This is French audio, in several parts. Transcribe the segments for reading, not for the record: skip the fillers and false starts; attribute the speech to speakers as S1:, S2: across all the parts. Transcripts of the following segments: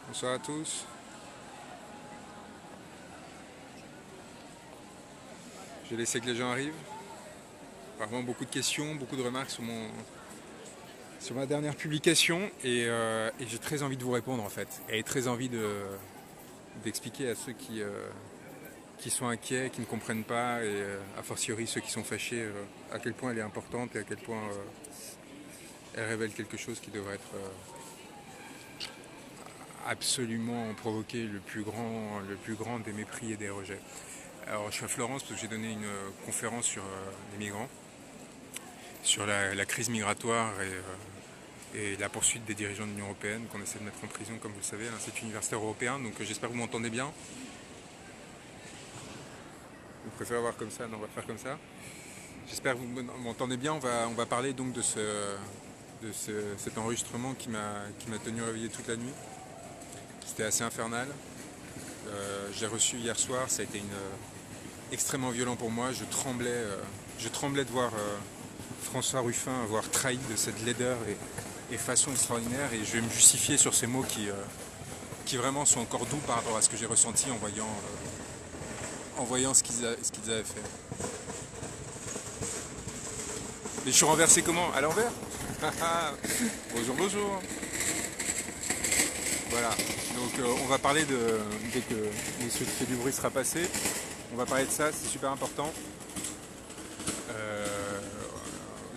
S1: Bonsoir à tous. Je vais laisser que les gens arrivent. Vraiment beaucoup de questions, beaucoup de remarques sur ma dernière publication et j'ai très envie de vous répondre en fait. Et très envie d'expliquer à ceux qui sont inquiets, qui ne comprennent pas et a fortiori ceux qui sont fâchés à quel point elle est importante et à quel point elle révèle quelque chose qui devrait être absolument provoquer le plus grand des mépris et des rejets. Alors je suis à Florence parce que j'ai donné une conférence sur les migrants, sur la crise migratoire et la poursuite des dirigeants de l'Union Européenne qu'on essaie de mettre en prison, comme vous le savez, à l'Institut universitaire européen. Donc j'espère que vous m'entendez bien. Vous préférez voir comme ça? Non, on va faire comme ça. J'espère que vous m'entendez bien. On va parler donc de cet enregistrement qui m'a tenu réveillé toute la nuit. C'était assez infernal. J'ai reçu hier soir, ça a été extrêmement violent pour moi. Je tremblais de voir François Ruffin avoir trahi de cette laideur et façon extraordinaire, et je vais me justifier sur ces mots qui vraiment sont encore doux par rapport à ce que j'ai ressenti en voyant ce qu'ils avaient fait. Mais je suis renversé comment? À l'envers? Bonjour, bonjour. Voilà, donc on va parler dès que Monsieur qui fait du bruit sera passé, on va parler de ça, c'est super important.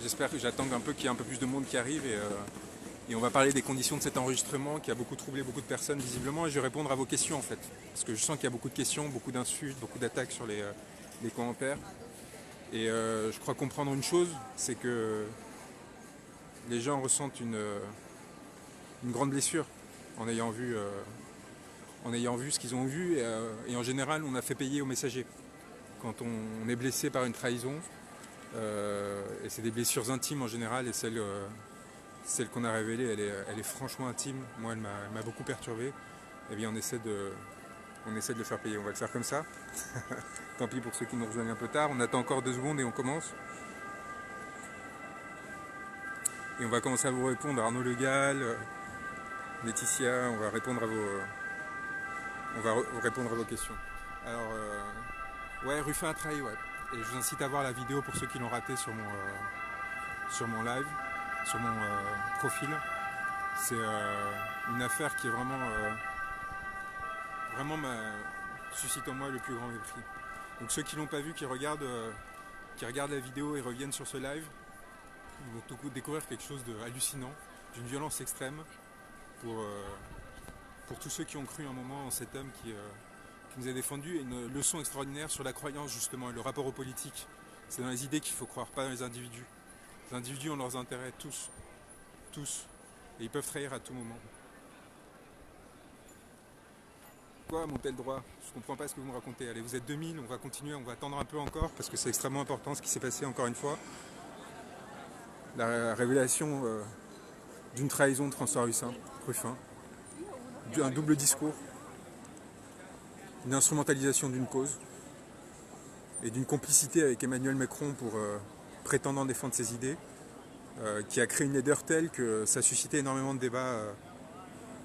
S1: J'espère que j'attends un peu qu'il y ait un peu plus de monde qui arrive et on va parler des conditions de cet enregistrement qui a beaucoup troublé beaucoup de personnes visiblement, et je vais répondre à vos questions en fait. Parce que je sens qu'il y a beaucoup de questions, beaucoup d'insultes, beaucoup d'attaques sur les commentaires. Et je crois comprendre une chose, c'est que les gens ressentent une grande blessure en ayant vu ce qu'ils ont vu, et en général on a fait payer aux messagers. Quand on est blessé par une trahison, et c'est des blessures intimes en général, et celle qu'on a révélée, elle est franchement intime. Moi, elle m'a beaucoup perturbé. Eh bien, on essaie de le faire payer. On va le faire comme ça. Tant pis pour ceux qui nous rejoignent un peu tard. On attend encore 2 secondes et on commence. Et on va commencer à vous répondre. Arnaud Le Gall, Laetitia, on va répondre à vos questions. Alors, ouais, Ruffin a trahi, ouais. Et je vous incite à voir la vidéo pour ceux qui l'ont raté sur mon live, sur mon profil. C'est une affaire qui est vraiment suscite en moi le plus grand mépris. Donc ceux qui l'ont pas vu, qui regardent la vidéo et reviennent sur ce live, ils vont découvrir quelque chose d'hallucinant, d'une violence extrême pour tous ceux qui ont cru un moment en cet homme qui nous a défendu, et une leçon extraordinaire sur la croyance justement et le rapport aux politiques. C'est dans les idées qu'il faut croire, pas dans les individus. Les individus ont leurs intérêts, tous, et ils peuvent trahir à tout moment. Quoi mon tel droit? Je comprends pas ce que vous me racontez. Allez, vous êtes 2000, on va continuer, on va attendre un peu encore parce que c'est extrêmement important ce qui s'est passé encore une fois. La révélation d'une trahison de François Ruffin, un double discours, une instrumentalisation d'une cause et d'une complicité avec Emmanuel Macron pour prétendant défendre ses idées, qui a créé une laideur telle que ça suscitait énormément de débats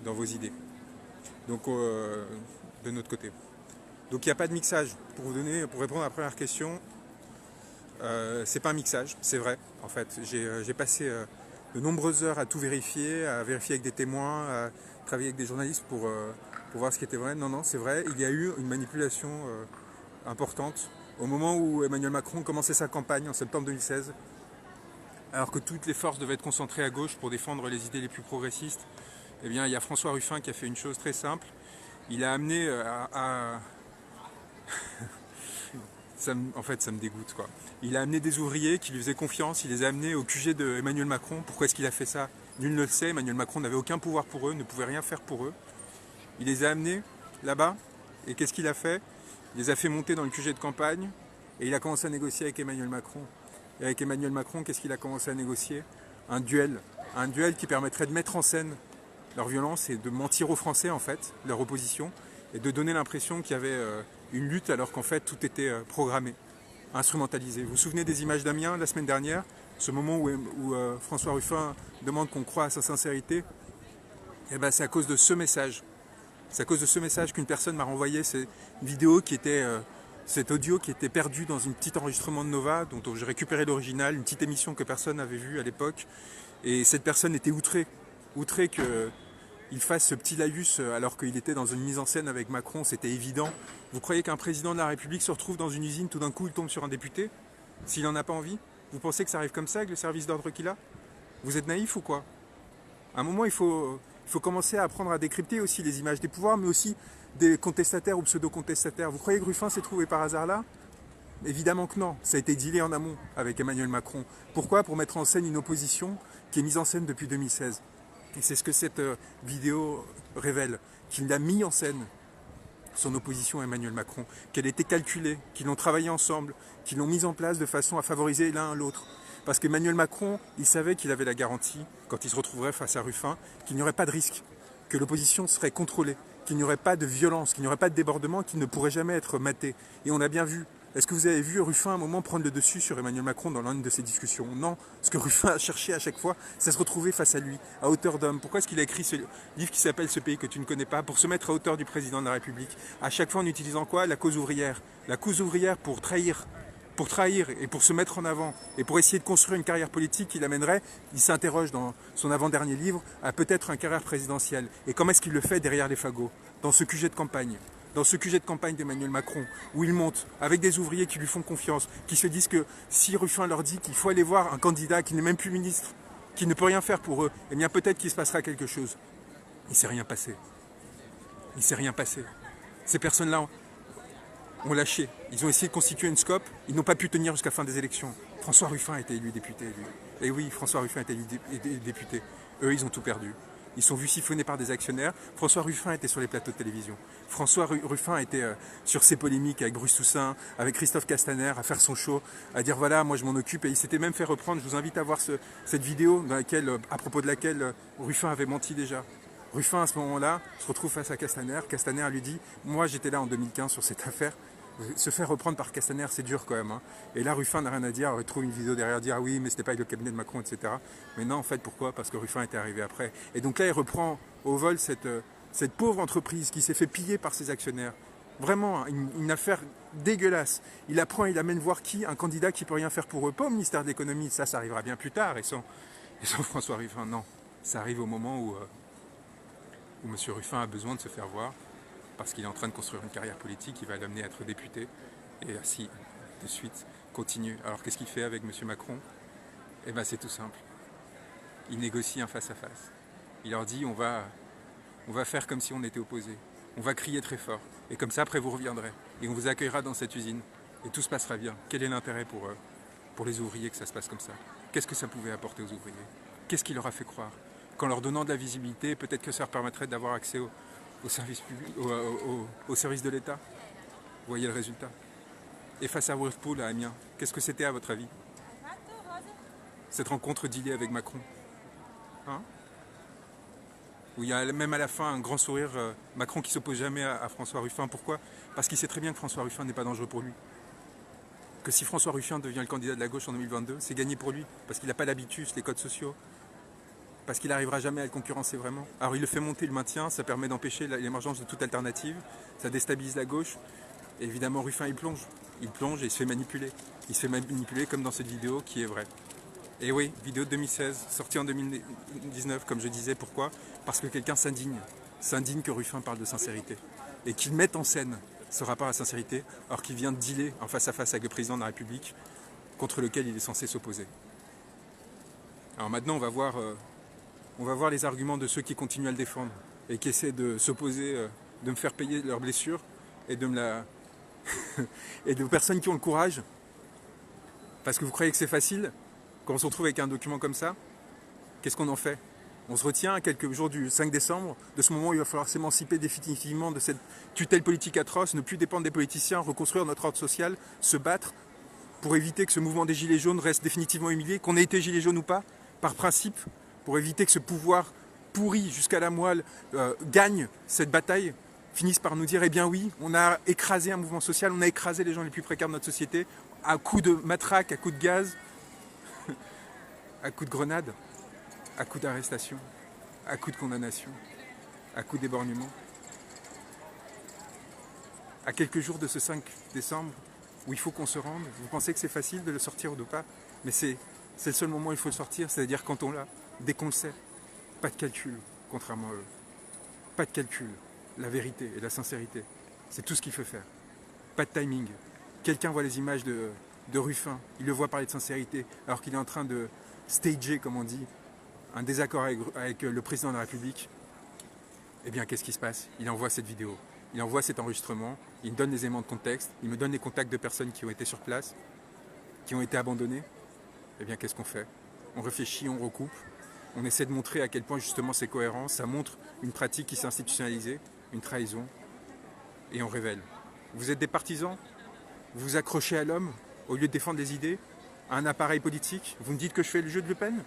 S1: dans vos idées. Donc de notre côté. Donc il n'y a pas de mixage. Pour répondre à la première question, c'est pas un mixage, c'est vrai. En fait, j'ai passé de nombreuses heures à tout vérifier, à vérifier avec des témoins, à travailler avec des journalistes pour voir ce qui était vrai. Non, c'est vrai, il y a eu une manipulation importante au moment où Emmanuel Macron commençait sa campagne en septembre 2016, alors que toutes les forces devaient être concentrées à gauche pour défendre les idées les plus progressistes. Eh bien, il y a François Ruffin qui a fait une chose très simple. Il a amené en fait, ça me dégoûte, quoi. Il a amené des ouvriers qui lui faisaient confiance, il les a amenés au QG de Emmanuel Macron. Pourquoi est-ce qu'il a fait ça? Nul ne le sait, Emmanuel Macron n'avait aucun pouvoir pour eux, ne pouvait rien faire pour eux. Il les a amenés là-bas, et qu'est-ce qu'il a fait? Il les a fait monter dans le QG de campagne, et il a commencé à négocier avec Emmanuel Macron. Et avec Emmanuel Macron, qu'est-ce qu'il a commencé à négocier? Un duel qui permettrait de mettre en scène leur violence et de mentir aux Français, en fait, leur opposition, et de donner l'impression qu'il y avait une lutte alors qu'en fait tout était programmé, instrumentalisé. Vous vous souvenez des images d'Amiens la semaine dernière, ce moment où François Ruffin demande qu'on croie à sa sincérité? Eh ben, c'est à cause de ce message C'est à cause de ce message qu'une personne m'a renvoyé cette vidéo qui était, cet audio qui était perdu dans une petite enregistrement de Nova, dont j'ai récupéré l'original, une petite émission que personne n'avait vue à l'époque. Et cette personne était outrée qu'il fasse ce petit laïus alors qu'il était dans une mise en scène avec Macron, c'était évident. Vous croyez qu'un président de la République se retrouve dans une usine, tout d'un coup il tombe sur un député, s'il n'en a pas envie? Vous pensez que ça arrive comme ça avec le service d'ordre qu'il a? Vous êtes naïf ou quoi? À un moment, il faut commencer à apprendre à décrypter aussi les images des pouvoirs, mais aussi des contestataires ou pseudo-contestataires. Vous croyez que Ruffin s'est trouvé par hasard là? Évidemment que non. Ça a été dealé en amont avec Emmanuel Macron. Pourquoi? Pour mettre en scène une opposition qui est mise en scène depuis 2016. Et c'est ce que cette vidéo révèle, qu'il a mis en scène son opposition à Emmanuel Macron, qu'elle était calculée, qu'ils l'ont travaillé ensemble, qu'ils l'ont mise en place de façon à favoriser l'un l'autre. Parce qu'Emmanuel Macron, il savait qu'il avait la garantie, quand il se retrouverait face à Ruffin, qu'il n'y aurait pas de risque, que l'opposition serait contrôlée, qu'il n'y aurait pas de violence, qu'il n'y aurait pas de débordement, qu'il ne pourrait jamais être maté. Et on a bien vu. Est-ce que vous avez vu Ruffin à un moment prendre le dessus sur Emmanuel Macron dans l'une de ses discussions? Non. Ce que Ruffin a cherché à chaque fois, c'est se retrouver face à lui, à hauteur d'homme. Pourquoi est-ce qu'il a écrit ce livre qui s'appelle Ce pays que tu ne connais pas? Pour se mettre à hauteur du président de la République. À chaque fois en utilisant quoi? La cause ouvrière. La cause ouvrière pour trahir et pour se mettre en avant et pour essayer de construire une carrière politique qui l'amènerait, il s'interroge dans son avant-dernier livre, à peut-être une carrière présidentielle. Et comment est-ce qu'il le fait derrière les fagots? Dans ce QG de campagne. Dans ce QG de campagne d'Emmanuel Macron, où il monte avec des ouvriers qui lui font confiance, qui se disent que si Ruffin leur dit qu'il faut aller voir un candidat qui n'est même plus ministre, qui ne peut rien faire pour eux, eh bien peut-être qu'il se passera quelque chose. Il ne s'est rien passé. Il ne s'est rien passé. Ces personnes-là ont lâché. Ils ont essayé de constituer une scope. Ils n'ont pas pu tenir jusqu'à la fin des élections. François Ruffin a été élu député, lui. Et oui, François Ruffin a été élu député. Eux, ils ont tout perdu. Ils sont vus siphonnés par des actionnaires. François Ruffin était sur les plateaux de télévision. François Ruffin était sur ses polémiques avec Bruce Toussaint, avec Christophe Castaner, à faire son show, à dire voilà, moi je m'en occupe. Et il s'était même fait reprendre. Je vous invite à voir cette vidéo dans laquelle, à propos de laquelle Ruffin avait menti déjà. Ruffin, à ce moment-là, se retrouve face à Castaner. Castaner lui dit moi j'étais là en 2015 sur cette affaire. Se faire reprendre par Castaner, c'est dur quand même. Hein. Et là, Ruffin n'a rien à dire, il trouve une vidéo derrière, dire ah oui, mais c'était pas avec le cabinet de Macron, etc. Mais non, en fait, pourquoi? Parce que Ruffin était arrivé après. Et donc là, il reprend au vol cette pauvre entreprise qui s'est fait piller par ses actionnaires. Vraiment, une affaire dégueulasse. Il apprend, il amène voir qui? Un candidat qui peut rien faire pour eux. Pas au ministère de l'économie, ça arrivera bien plus tard. Et sans François Ruffin, non. Ça arrive au moment où M. Ruffin a besoin de se faire voir. Parce qu'il est en train de construire une carrière politique, il va l'amener à être député, et ainsi de suite continue. Alors qu'est-ce qu'il fait avec M. Macron? Eh bien c'est tout simple. Il négocie un face-à-face. Il leur dit on va faire comme si on était opposés. On va crier très fort. Et comme ça après vous reviendrez. Et on vous accueillera dans cette usine. Et tout se passera bien. Quel est l'intérêt pour les ouvriers que ça se passe comme ça? Qu'est-ce que ça pouvait apporter aux ouvriers? Qu'est-ce qui leur a fait croire? Qu'en leur donnant de la visibilité, peut-être que ça leur permettrait d'avoir accès au service public, au service de l'État. Vous voyez le résultat. Et face à Whirlpool, à Amiens, qu'est-ce que c'était à votre avis? Cette rencontre dealée avec Macron. Hein? Où il y a même à la fin un grand sourire, Macron qui s'oppose jamais à François Ruffin. Pourquoi? Parce qu'il sait très bien que François Ruffin n'est pas dangereux pour lui. Que si François Ruffin devient le candidat de la gauche en 2022, c'est gagné pour lui. Parce qu'il n'a pas l'habitus, les codes sociaux. Parce qu'il n'arrivera jamais à le concurrencer vraiment. Alors il le fait monter, il le maintient, ça permet d'empêcher l'émergence de toute alternative, ça déstabilise la gauche, et évidemment Ruffin il plonge et il se fait manipuler. Il se fait manipuler comme dans cette vidéo qui est vraie. Et oui, vidéo de 2016, sortie en 2019, comme je disais, pourquoi? Parce que quelqu'un s'indigne que Ruffin parle de sincérité, et qu'il mette en scène ce rapport à la sincérité, alors qu'il vient de dealer en face à face avec le président de la République, contre lequel il est censé s'opposer. Alors maintenant on va voir les arguments de ceux qui continuent à le défendre et qui essaient de s'opposer, de me faire payer leurs blessures et et de personnes qui ont le courage. Parce que vous croyez que c'est facile quand on se retrouve avec un document comme ça? Qu'est-ce qu'on en fait? On se retient à quelques jours du 5 décembre, de ce moment où il va falloir s'émanciper définitivement de cette tutelle politique atroce, ne plus dépendre des politiciens, reconstruire notre ordre social, se battre pour éviter que ce mouvement des Gilets jaunes reste définitivement humilié, qu'on ait été Gilets jaunes ou pas, par principe, pour éviter que ce pouvoir pourri jusqu'à la moelle gagne cette bataille, finisse par nous dire eh bien oui, on a écrasé un mouvement social, on a écrasé les gens les plus précaires de notre société, à coups de matraque, à coups de gaz, à coups de grenade, à coups d'arrestation, à coups de condamnation, à coups d'éborgnement. À quelques jours de ce 5 décembre, où il faut qu'on se rende, vous pensez que c'est facile de le sortir ou de pas? Mais c'est le seul moment où il faut le sortir, c'est-à-dire quand on l'a, dès qu'on le sait. Pas de calcul, contrairement à eux. Pas de calcul. La vérité et la sincérité. C'est tout ce qu'il faut faire. Pas de timing. Quelqu'un voit les images de Ruffin, il le voit parler de sincérité, alors qu'il est en train de stager, comme on dit, un désaccord avec le président de la République. Eh bien, qu'est-ce qui se passe? Il envoie cette vidéo. Il envoie cet enregistrement, il me donne les éléments de contexte, il me donne les contacts de personnes qui ont été sur place, qui ont été abandonnées. Eh bien, qu'est-ce qu'on fait? On réfléchit, on recoupe, on essaie de montrer à quel point justement c'est cohérent, ça montre une pratique qui s'est institutionnalisée, une trahison, et on révèle. Vous êtes des partisans? Vous vous accrochez à l'homme au lieu de défendre des idées, à un appareil politique? Vous me dites que je fais le jeu de Le Pen?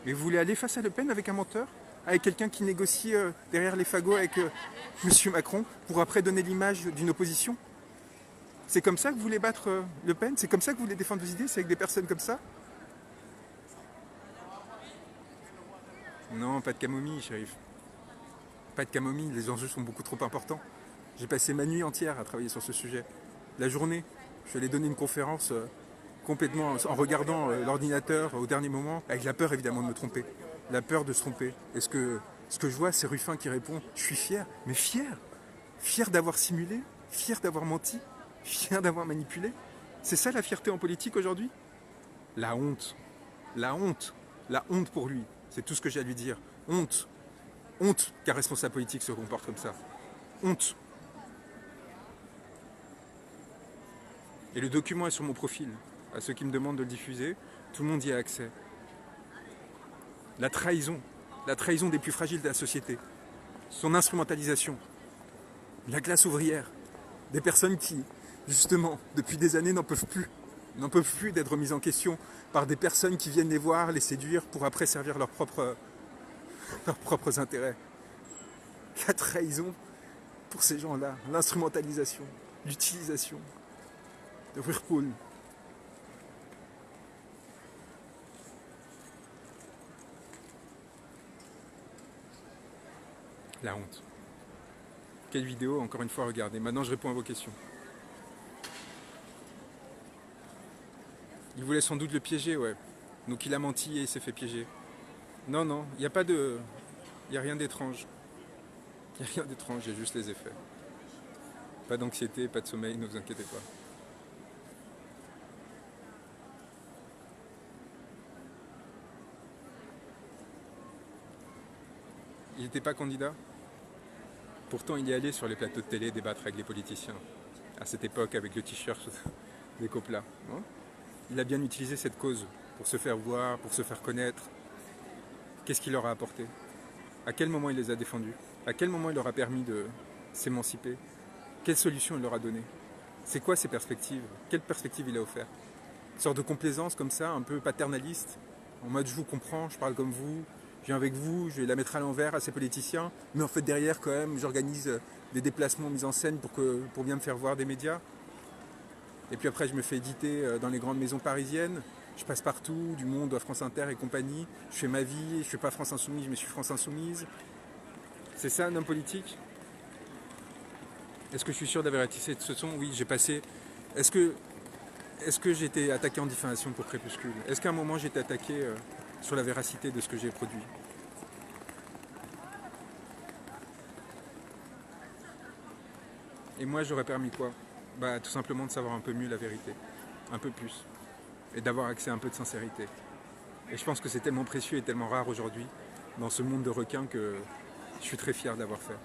S1: Mais vous voulez aller face à Le Pen avec un menteur? Avec quelqu'un qui négocie derrière les fagots avec M. Macron pour après donner l'image d'une opposition? C'est comme ça que vous voulez battre Le Pen? C'est comme ça que vous voulez défendre vos idées? C'est avec des personnes comme ça? Non, pas de camomille, shérif. Pas de camomille, les enjeux sont beaucoup trop importants. J'ai passé ma nuit entière à travailler sur ce sujet. La journée, je suis allé donner une conférence complètement en regardant l'ordinateur au dernier moment, avec la peur évidemment de me tromper. La peur de se tromper. Et ce que je vois, c'est Ruffin qui répond « Je suis fier ». Mais fier? Fier d'avoir simulé? Fier d'avoir menti? Fier d'avoir manipulé? C'est ça la fierté en politique aujourd'hui? La honte. La honte. La honte pour lui. C'est tout ce que j'ai à lui dire. Honte. Honte qu'un responsable politique se comporte comme ça. Honte. Et le document est sur mon profil. À ceux qui me demandent de le diffuser, tout le monde y a accès. La trahison des plus fragiles de la société, son instrumentalisation, la classe ouvrière, des personnes qui, justement, depuis des années n'en peuvent plus d'être remises en question par des personnes qui viennent les voir, les séduire pour après servir leurs propres intérêts. La trahison pour ces gens-là, l'instrumentalisation, l'utilisation de Whirlpool. La honte. Quelle vidéo, encore une fois, regardez. Maintenant, je réponds à vos questions. Il voulait sans doute le piéger, ouais. Donc il a menti et il s'est fait piéger. Non, non, il n'y a pas de... Il n'y a rien d'étrange. Il n'y a rien d'étrange, il y a juste les effets. Pas d'anxiété, pas de sommeil, ne vous inquiétez pas. Il n'était pas candidat. Pourtant, il y allait sur les plateaux de télé débattre avec les politiciens. À cette époque, avec le t-shirt des Copla. Hein, il a bien utilisé cette cause pour se faire voir, pour se faire connaître. Qu'est-ce qu'il leur a apporté? À quel moment il les a défendus? À quel moment il leur a permis de s'émanciper? Quelle solution il leur a donné? C'est quoi ses perspectives? Quelle perspective il a offert? Une sorte de complaisance comme ça, un peu paternaliste, en mode je vous comprends, je parle comme vous, je viens avec vous, je vais la mettre à l'envers à ces politiciens, mais en fait derrière quand même j'organise des déplacements mis en scène pour bien me faire voir des médias. Et puis après je me fais éditer dans les grandes maisons parisiennes, je passe partout, du Monde, France Inter et compagnie, je fais ma vie, je fais pas France Insoumise mais je suis France Insoumise. C'est ça un homme politique? Est-ce que je suis sûr d'avoir ratissé de ce son? Oui, j'ai passé... Est-ce que j'ai été attaqué en diffamation pour Crépuscule? Est-ce qu'à un moment j'ai été attaqué sur la véracité de ce que j'ai produit? Et moi j'aurais permis quoi? Bah tout simplement de savoir un peu mieux la vérité, un peu plus, et d'avoir accès à un peu de sincérité. Et je pense que c'est tellement précieux et tellement rare aujourd'hui, dans ce monde de requins, que je suis très fier d'avoir fait.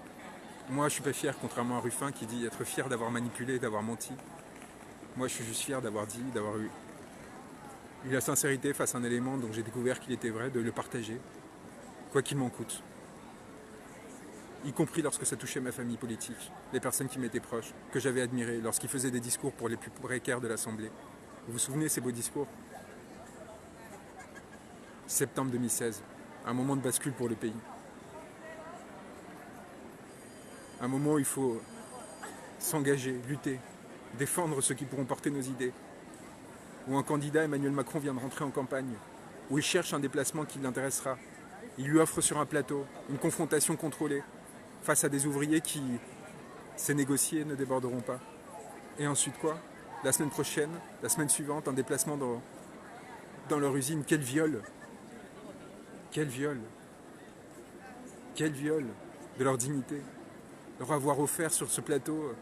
S1: Moi je suis pas fier, contrairement à Ruffin qui dit être fier d'avoir manipulé, d'avoir menti. Moi je suis juste fier d'avoir dit, d'avoir eu la sincérité face à un élément dont j'ai découvert qu'il était vrai, de le partager, quoi qu'il m'en coûte. Y compris lorsque ça touchait ma famille politique, les personnes qui m'étaient proches, que j'avais admirées, lorsqu'ils faisaient des discours pour les plus précaires de l'Assemblée. Vous vous souvenez de ces beaux discours? Septembre 2016, un moment de bascule pour le pays. Un moment où il faut s'engager, lutter, défendre ceux qui pourront porter nos idées. Où un candidat, Emmanuel Macron, vient de rentrer en campagne, où il cherche un déplacement qui l'intéressera. Il lui offre sur un plateau une confrontation contrôlée face à des ouvriers qui, ces négociés, ne déborderont pas. Et ensuite quoi? La semaine prochaine, la semaine suivante, un déplacement dans leur usine. Quel viol! Quel viol! Quel viol de leur dignité! Leur avoir offert sur ce plateau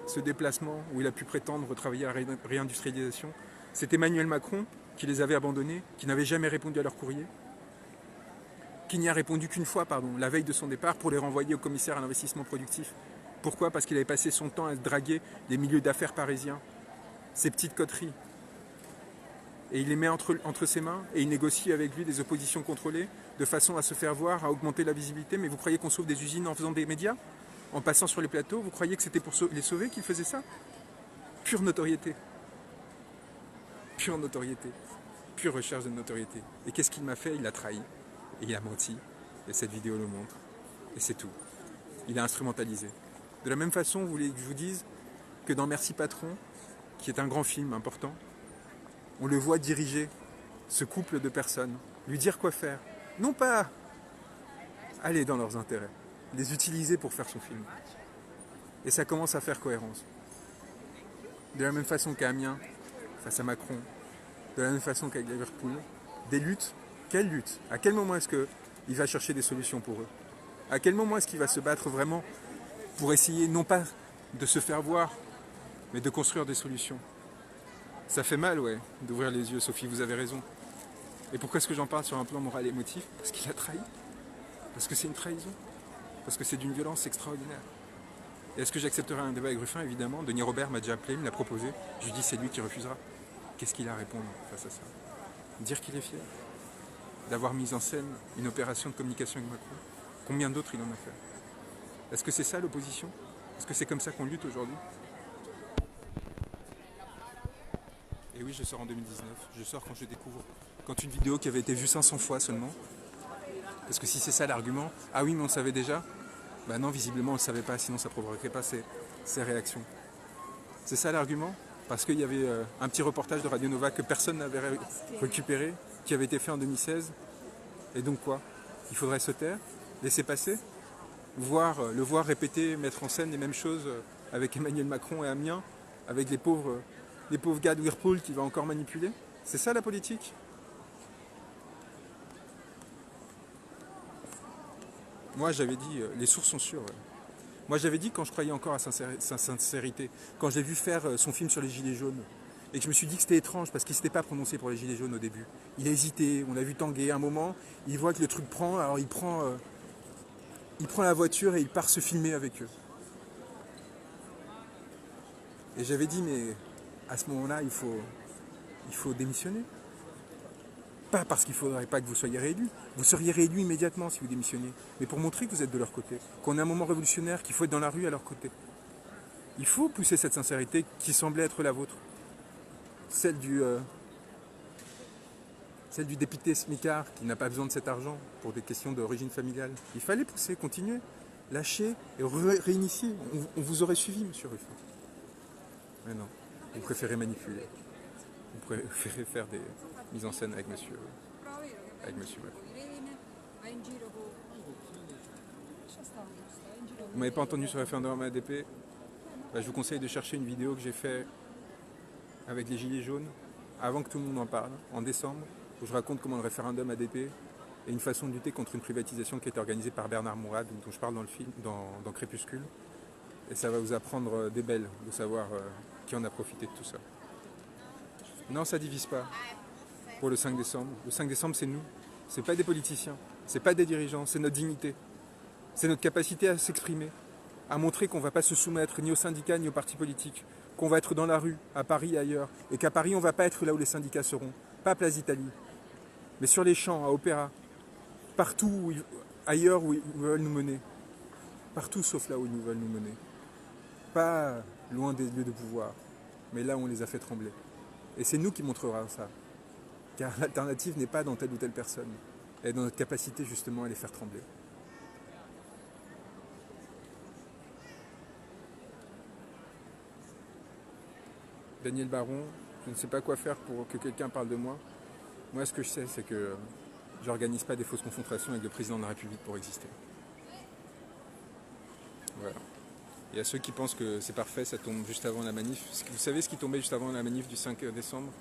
S1: ce déplacement où il a pu prétendre travailler à la réindustrialisation. C'est Emmanuel Macron qui les avait abandonnés, qui n'avait jamais répondu à leur courrier, qui n'y a répondu qu'une fois, la veille de son départ, pour les renvoyer au commissaire à l'investissement productif. Pourquoi? Parce qu'il avait passé son temps à draguer des milieux d'affaires parisiens. Ces petites coteries. Et il les met entre ses mains et il négocie avec lui des oppositions contrôlées de façon à se faire voir, à augmenter la visibilité. Mais vous croyez qu'on sauve des usines en faisant des médias? En passant sur les plateaux? Vous croyez que c'était pour les sauver qu'il faisait ça? Pure notoriété. Pure notoriété. Pure recherche de notoriété. Et qu'est-ce qu'il m'a fait? Il a trahi. Et il a menti. Et cette vidéo le montre. Et c'est tout. Il a instrumentalisé. De la même façon, vous voulez que je vous dise que dans Merci Patron, qui est un grand film important, on le voit diriger ce couple de personnes, lui dire quoi faire. Non pas aller dans leurs intérêts, les utiliser pour faire son film. Et ça commence à faire cohérence. De la même façon qu'à Amiens, face à Macron, de la même façon qu'à Liverpool, des luttes. Quelle lutte? À quel moment est-ce qu'il va chercher des solutions pour eux? À quel moment est-ce qu'il va se battre vraiment pour essayer non pas de se faire voir, mais de construire des solutions? Ça fait mal, ouais, d'ouvrir les yeux, Sophie, vous avez raison. Et pourquoi est-ce que j'en parle sur un plan moral et émotif? Parce qu'il a trahi. Parce que c'est une trahison. Parce que c'est d'une violence extraordinaire. Et est-ce que j'accepterai un débat avec Ruffin? Évidemment. Denis Robert m'a déjà appelé, il me l'a proposé. Je lui dis c'est lui qui refusera. Qu'est-ce qu'il a à répondre face à ça? Dire qu'il est fier d'avoir mis en scène une opération de communication avec Macron. Combien d'autres il en a fait? Est-ce que c'est ça l'opposition? Est-ce que c'est comme ça qu'on lutte aujourd'hui? Et oui, je sors en 2019. Je sors quand je découvre. Quand une vidéo qui avait été vue 500 fois seulement. Parce que si c'est ça l'argument, ah oui, mais on savait déjà. Bah non, visiblement, on ne le savait pas, sinon ça ne provoquerait pas ces réactions. C'est ça l'argument? Parce qu'il y avait un petit reportage de Radio Nova que personne n'avait récupéré, qui avait été fait en 2016. Et donc quoi? Il faudrait se taire, laisser passer, le voir répéter, mettre en scène les mêmes choses avec Emmanuel Macron et Amiens, avec les pauvres gars de Whirlpool qui va encore manipuler. C'est ça la politique? Moi j'avais dit, les sources sont sûres. Moi j'avais dit quand je croyais encore à sa sincérité, quand j'ai vu faire son film sur les Gilets jaunes, et que je me suis dit que c'était étrange parce qu'il ne s'était pas prononcé pour les Gilets jaunes au début. Il a hésité, on l'a vu tanguer un moment, il voit que le truc prend, alors il prend la voiture et il part se filmer avec eux. Et j'avais dit mais à ce moment-là il faut démissionner. Pas parce qu'il ne faudrait pas que vous soyez réélu. Vous seriez réélu immédiatement si vous démissionnez. Mais pour montrer que vous êtes de leur côté, qu'on est un moment révolutionnaire, qu'il faut être dans la rue à leur côté. Il faut pousser cette sincérité qui semblait être la vôtre. Celle du député smicard qui n'a pas besoin de cet argent pour des questions d'origine familiale. Il fallait pousser, continuer, lâcher et réinitier. On vous aurait suivi, monsieur Ruffin. Mais non, vous préférez manipuler. Vous préférez faire des mises en scène avec monsieur Macron. Vous m'avez pas entendu sur le référendum ADP? Je vous conseille de chercher une vidéo que j'ai faite avec les Gilets jaunes, avant que tout le monde en parle, en décembre, où je raconte comment le référendum ADP est une façon de lutter contre une privatisation qui a été organisée par Bernard Mourad, dont je parle dans le film, dans Crépuscule. Et ça va vous apprendre des belles de savoir qui en a profité de tout ça. Non, ça divise pas pour le 5 décembre. Le 5 décembre, c'est nous. C'est pas des politiciens, c'est pas des dirigeants, c'est notre dignité. C'est notre capacité à s'exprimer, à montrer qu'on ne va pas se soumettre ni aux syndicats ni aux partis politiques, qu'on va être dans la rue, à Paris et ailleurs, et qu'à Paris, on ne va pas être là où les syndicats seront, pas à Place d'Italie, mais sur les champs, à Opéra, partout ailleurs où ils veulent nous mener, partout sauf là où ils veulent nous mener. Pas loin des lieux de pouvoir, mais là où on les a fait trembler. Et c'est nous qui montrerons ça, car l'alternative n'est pas dans telle ou telle personne, elle est dans notre capacité justement à les faire trembler. Daniel Baron, je ne sais pas quoi faire pour que quelqu'un parle de moi. Moi, ce que je sais, c'est que je n'organise pas des fausses confrontations avec le président de la République pour exister. Voilà. Et à ceux qui pensent que c'est parfait, ça tombe juste avant la manif. Vous savez ce qui tombait juste avant la manif du 5 décembre?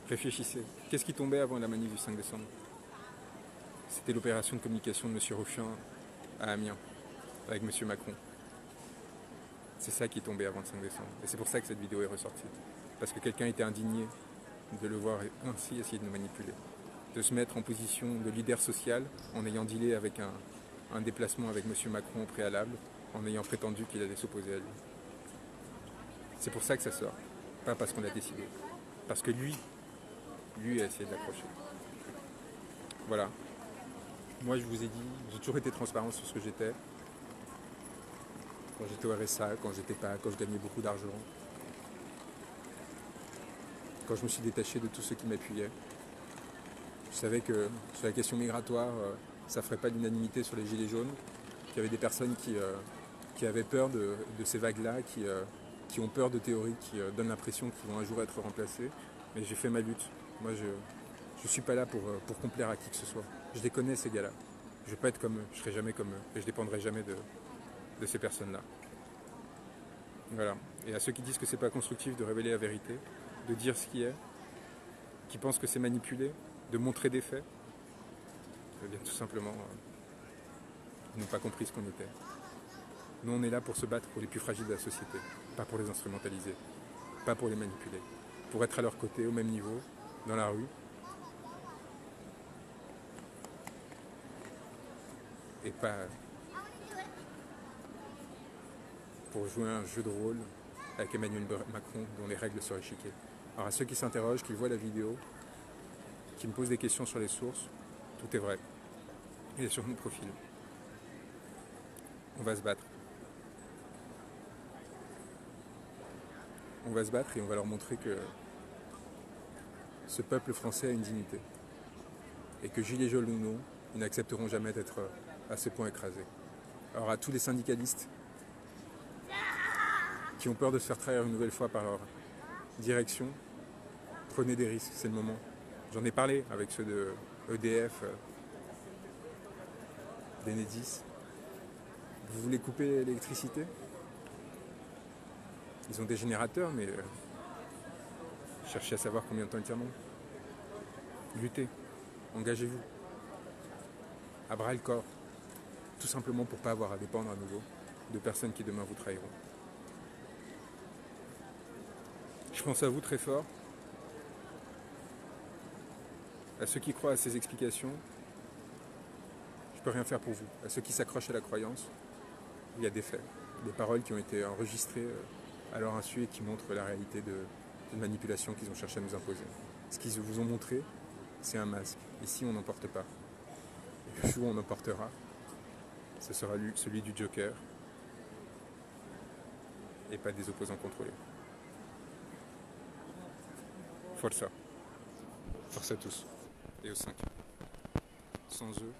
S1: Réfléchissez. Qu'est-ce qui tombait avant la manif du 5 décembre? C'était l'opération de communication de M. Ruffian à Amiens, avec M. Macron. C'est ça qui est tombé avant le 5 décembre. Et c'est pour ça que cette vidéo est ressortie. Parce que quelqu'un était indigné de le voir ainsi essayer de nous manipuler. De se mettre en position de leader social en ayant dealé avec un déplacement avec M. Macron au préalable, en ayant prétendu qu'il allait s'opposer à lui. C'est pour ça que ça sort. Pas parce qu'on l'a décidé. Parce que lui a essayé de l'accrocher. Voilà. Moi, je vous ai dit, j'ai toujours été transparent sur ce que j'étais. Quand j'étais au RSA, quand je gagnais beaucoup d'argent. Quand je me suis détaché de tous ceux qui m'appuyaient. Je savais que sur la question migratoire, ça ne ferait pas l'unanimité sur les gilets jaunes. Qu'il y avait des personnes qui avaient peur de ces vagues-là, qui ont peur de théories qui donnent l'impression qu'ils vont un jour être remplacées. Mais j'ai fait ma lutte. Moi, je ne suis pas là pour complaire à qui que ce soit. Je les connais, ces gars-là. Je ne vais pas être comme eux, je ne serai jamais comme eux. Et je ne dépendrai jamais de ces personnes-là. Voilà. Et à ceux qui disent que c'est pas constructif de révéler la vérité, de dire ce qui est, qui pensent que c'est manipulé, de montrer des faits, eh bien tout simplement, ils n'ont pas compris ce qu'on était. Nous, on est là pour se battre pour les plus fragiles de la société, pas pour les instrumentaliser, pas pour les manipuler, pour être à leur côté, au même niveau, dans la rue, et pas pour jouer un jeu de rôle avec Emmanuel Macron dont les règles seraient chiquées. Alors à ceux qui s'interrogent, qui voient la vidéo, qui me posent des questions sur les sources, tout est vrai. Il est sur mon profil. On va se battre. On va se battre et on va leur montrer que ce peuple français a une dignité. Et que gilets jaunes ou non, ils n'accepteront jamais d'être à ce point écrasés. Alors à tous les syndicalistes qui ont peur de se faire trahir une nouvelle fois par leur direction, prenez des risques, c'est le moment. J'en ai parlé avec ceux de EDF, d'Enedis. Vous voulez couper l'électricité? Ils ont des générateurs, mais cherchez à savoir combien de temps ils tiendront. Luttez, engagez-vous, à bras le corps, tout simplement pour ne pas avoir à dépendre à nouveau de personnes qui demain vous trahiront. Je pense à vous très fort, à ceux qui croient à ces explications, je ne peux rien faire pour vous. À ceux qui s'accrochent à la croyance, il y a des faits, des paroles qui ont été enregistrées à leur insu et qui montrent la réalité de manipulation qu'ils ont cherché à nous imposer. Ce qu'ils vous ont montré, c'est un masque. Ici, on n'en porte pas. Et le jour où on en portera, ce sera celui du Joker et pas des opposants contrôlés. Forza. Force à tous. Et aux 5. Sans eux,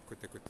S1: côte à côte.